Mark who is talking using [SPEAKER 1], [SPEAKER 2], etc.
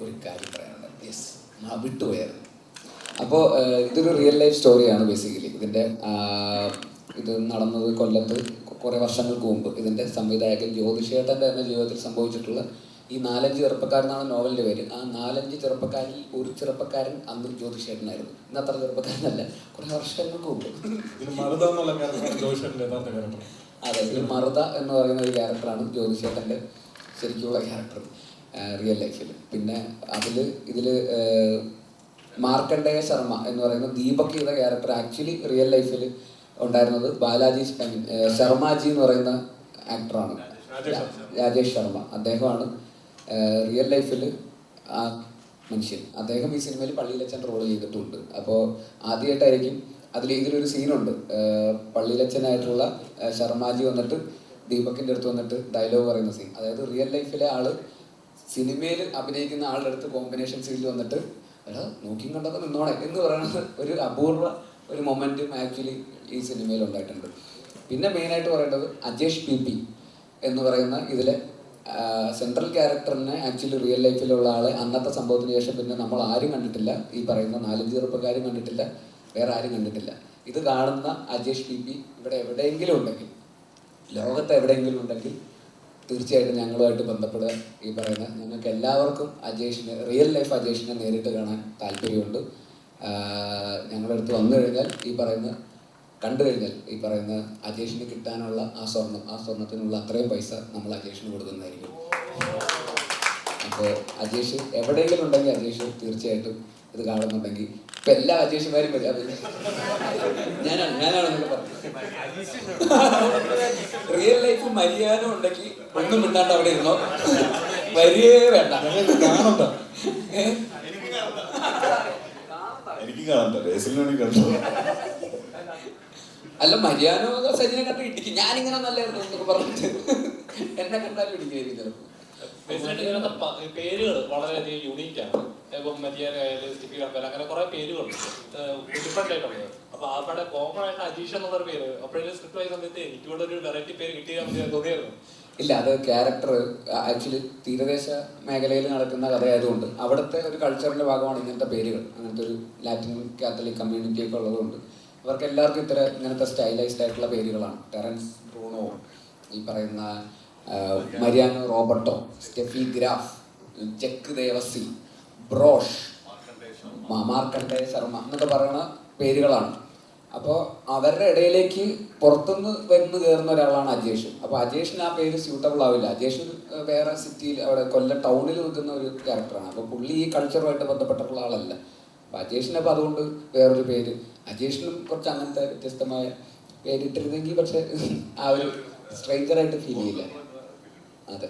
[SPEAKER 1] ഒരു കാര്യം പറയാനുണ്ട്. യെസ്, വിട്ടുപോയായിരുന്നു. അപ്പോൾ ഇതൊരു റിയൽ ലൈഫ് സ്റ്റോറിയാണ് ബേസിക്കലി. ഇത് നടന്നത് കൊല്ലത്ത് കുറേ വർഷങ്ങൾക്ക് മുമ്പ്. ഇതിൻ്റെ സംവിധായകൻ ജ്യോതിഷേട്ടൻ്റെ തന്നെ ജീവിതത്തിൽ സംഭവിച്ചിട്ടുള്ള ഈ 4-5 ചെറുപ്പക്കാരെന്നാണ് നോവലിൻ്റെ പേര്. ആ 4-5 ചെറുപ്പക്കാരിൽ ഒരു ചെറുപ്പക്കാരൻ അന്ന് ജ്യോതിഷേട്ടനായിരുന്നു. ഇന്ന് അത്ര ചെറുപ്പക്കാരനല്ല, കുറേ വർഷങ്ങൾക്ക് മുമ്പ്. അതെ, ഇതിൽ മറുത എന്ന് പറയുന്ന ഒരു ക്യാരക്ടറാണ് ജ്യോതിഷേട്ടൻ്റെ ശരിക്കുള്ള ക്യാരക്ടർ റിയൽ ലൈഫിൽ. പിന്നെ ഇതിൽ മാർക്കണ്ഡേയ ശർമ്മ എന്ന് പറയുന്ന ദീപക് ചെയ്ത ക്യാരക്ടർ ആക്ച്വലി റിയൽ ലൈഫിൽ ഉണ്ടായിരുന്നത് ബാലാജി ശർമാജി എന്ന് പറയുന്ന ആക്ടറാണ്, രാജേഷ് ശർമ്മ. അദ്ദേഹമാണ് റിയൽ ലൈഫിൽ ആ മനുഷ്യൻ. അദ്ദേഹം ഈ സിനിമയിൽ പള്ളിയിലച്ചൻ റോൾ ചെയ്തിട്ടുണ്ട്. അപ്പോൾ ആദ്യമായിട്ടായിരിക്കും ഇതിലൊരു സീനുണ്ട്. പള്ളിയിലച്ചനായിട്ടുള്ള ശർമാജി വന്നിട്ട് ദീപകിൻ്റെ അടുത്ത് വന്നിട്ട് ഡയലോഗ് പറയുന്ന സീൻ. അതായത് റിയൽ ലൈഫിലെ ആള് സിനിമയിൽ അഭിനയിക്കുന്ന ആളുടെ അടുത്ത് കോമ്പിനേഷൻ സീനിൽ വന്നിട്ട് എടാ നോക്കിയും കണ്ടൊക്കെ നിന്നോണെ എന്ന് പറയുന്നത് ഒരു അപൂർവ ഒരു മൊമെൻറ്റും ആക്ച്വലി ഈ സിനിമയിൽ ഉണ്ടായിട്ടുണ്ട്. പിന്നെ മെയിനായിട്ട് പറയേണ്ടത് അജേഷ് പി എന്ന് പറയുന്ന ഇതിലെ സെൻട്രൽ ക്യാരക്ടറിനെ ആക്ച്വലി റിയൽ ലൈഫിലുള്ള ആളെ അന്നത്തെ സംഭവത്തിന് ശേഷം പിന്നെ നമ്മൾ ആരും കണ്ടിട്ടില്ല. ഈ പറയുന്ന 4-5 ചെറുപ്പക്കാരും കണ്ടിട്ടില്ല, വേറെ ആരും കണ്ടിട്ടില്ല. ഇത് കാണുന്ന അജേഷ് പി ഇവിടെ എവിടെയെങ്കിലും ഉണ്ടെങ്കിൽ, ലോകത്ത് എവിടെയെങ്കിലും ഉണ്ടെങ്കിൽ തീർച്ചയായിട്ടും ഞങ്ങളുമായിട്ട് ബന്ധപ്പെടുക. ഈ പറയുന്ന ഞങ്ങൾക്ക് എല്ലാവർക്കും റിയൽ ലൈഫ് അജേഷിനെ നേരിട്ട് കാണാൻ താല്പര്യമുണ്ട്. ഞങ്ങളുടെ അടുത്ത് വന്നു കഴിഞ്ഞാൽ കണ്ടു കഴിഞ്ഞാൽ ഈ പറയുന്ന അജേഷിന് കിട്ടാനുള്ള ആ സ്വർണത്തിനുള്ള അത്രയും പൈസ നമ്മൾ അജേഷിന് കൊടുക്കുന്നതായിരിക്കും. അപ്പോൾ അജേഷ് എവിടെയെങ്കിലും ഉണ്ടെങ്കിൽ അജേഷ് തീർച്ചയായിട്ടും ഇത് കാണുന്നുണ്ടെങ്കിൽ ഇപ്പം എല്ലാ അജേഷുമാരും വരും. അത് ഞാനാണ് നിങ്ങൾ പറഞ്ഞത്. റിയൽ ലൈഫ് മര്യാദ ഉണ്ടെങ്കിൽ ഒന്നും മിണ്ടാണ്ട് അവിടെ ഇരുന്നോ, വരിയേ വേണ്ട. അല്ല, മര്യാദ സജിനെ കണ്ട് ഇടിക്കും. ഞാനിങ്ങനെ നല്ലായിരുന്നു എന്നൊക്കെ പറഞ്ഞിട്ട് എന്നെ കണ്ടാലും ഇടിക്കായിരിക്കും ചിലപ്പോൾ.
[SPEAKER 2] പേരുകൾ വളരെയധികം യൂണീക്കാണ്. ഇപ്പം മര്യാദയായാലും സ്റ്റെഫി കമ്പൽ, അങ്ങനെ കുറെ പേരുകൾ ഡിഫറെന്റ് ആയിട്ടുള്ളത്. അപ്പൊ അവിടെ കോമൺ ആയിട്ട് അജീഷ് എന്നുള്ളൊരു പേര് അപ്പോഴേ സ്ക്രിപ്റ്റ് ആയ സമയത്ത് എനിക്കിവിടെ ഒരു വെറൈറ്റി പേര് കിട്ടിയാൽ തോന്നിയായിരുന്നു.
[SPEAKER 1] ഇല്ല, അത് ക്യാരക്ടർ ആക്ച്വലി തീരദേശ മേഖലയിൽ നടക്കുന്ന കഥയായതുകൊണ്ട് അവിടുത്തെ ഒരു കൾച്ചറിന്റെ ഭാഗമാണ് ഇങ്ങനത്തെ പേരുകൾ. അങ്ങനത്തെ ഒരു ലാറ്റിൻ കാത്തലിക് കമ്മ്യൂണിറ്റി ഒക്കെ ഉള്ളതുകൊണ്ട് അവർക്ക് എല്ലാവർക്കും ഇങ്ങനത്തെ സ്റ്റൈലൈസ്ഡ് ആയിട്ടുള്ള പേരുകളാണ്. ടെറൻസ് ബ്രൂണോ, ഈ പറയുന്ന Mariano Roberto, Steffi Graf, Jack Devassy, ബ്രോഷ്, മാർക്കണ്ഡേയ ശർമ്മ എന്നൊക്കെ പറയുന്ന പേരുകളാണ്. അപ്പോൾ അവരുടെ ഇടയിലേക്ക് പുറത്തുനിന്ന് വന്ന് കയറുന്ന ഒരാളാണ് അജേഷ്. അപ്പോൾ അജേഷിന് ആ പേര് സ്യൂട്ടബിൾ ആവില്ല. അജേഷ് വേറെ സിറ്റിയിൽ അവിടെ കൊല്ലം ടൗണിൽ നിൽക്കുന്ന ഒരു ക്യാരക്ടറാണ്. അപ്പോൾ പുള്ളി ഈ കൾച്ചറുമായിട്ട് ബന്ധപ്പെട്ടിട്ടുള്ള ആളല്ല. അപ്പോൾ അജേഷിന് അപ്പോൾ അതുകൊണ്ട് വേറൊരു പേര്, അജേഷിനും കുറച്ച് അങ്ങനത്തെ വ്യത്യസ്തമായ പേരിട്ടിരുന്നെങ്കിൽ പക്ഷെ ആ ഒരു സ്ട്രേഞ്ചറായിട്ട് ഫീൽ ചെയ്യില്ല. അതെ.